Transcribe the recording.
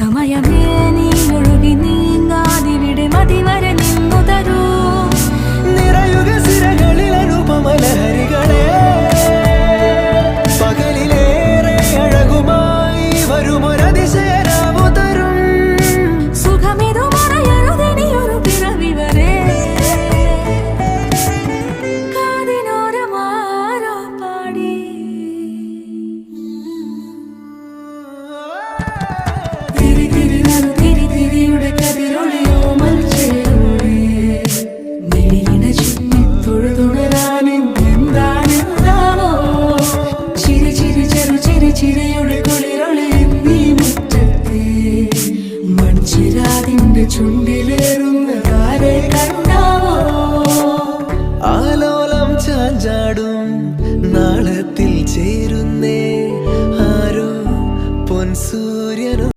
സമയമേ നീ ഒഴുകി നീങ്ങാതിവിടെ മതിവരെ നിന്നു തരൂ നിറയുക സിരകളിൽ അനുപമലഹരികളെ പകലിലേറെ അഴകുമായി വരുമൊരതിശയരാവു തരും സുഖമിതു മറയരുതെനിയൊരു പിറവി വരെ കാതിനോരമാരോ പാടി തിരി തിരി നറു തിരി തിരിയുടെ കതിരൊളിയോ മൽച്ചേരുളേ മിഴിയിണ ചുറ്റി തൊഴുതുണരാനെന്താണെന്താവോ ചിരി ചിരി ചെറു ചിരി ചിരിയുടെ കുളിരൊളി നീ മുറ്റത്തെ മൺചിരാതിന്റെ ചുണ്ടിലേറുന്നതാരെ കണ്ടാവോ ആലോലം ചാഞ്ചാടും നാളത്തിൽ ചേരുന്നേ ആരോ പൊൻസൂര്യനോ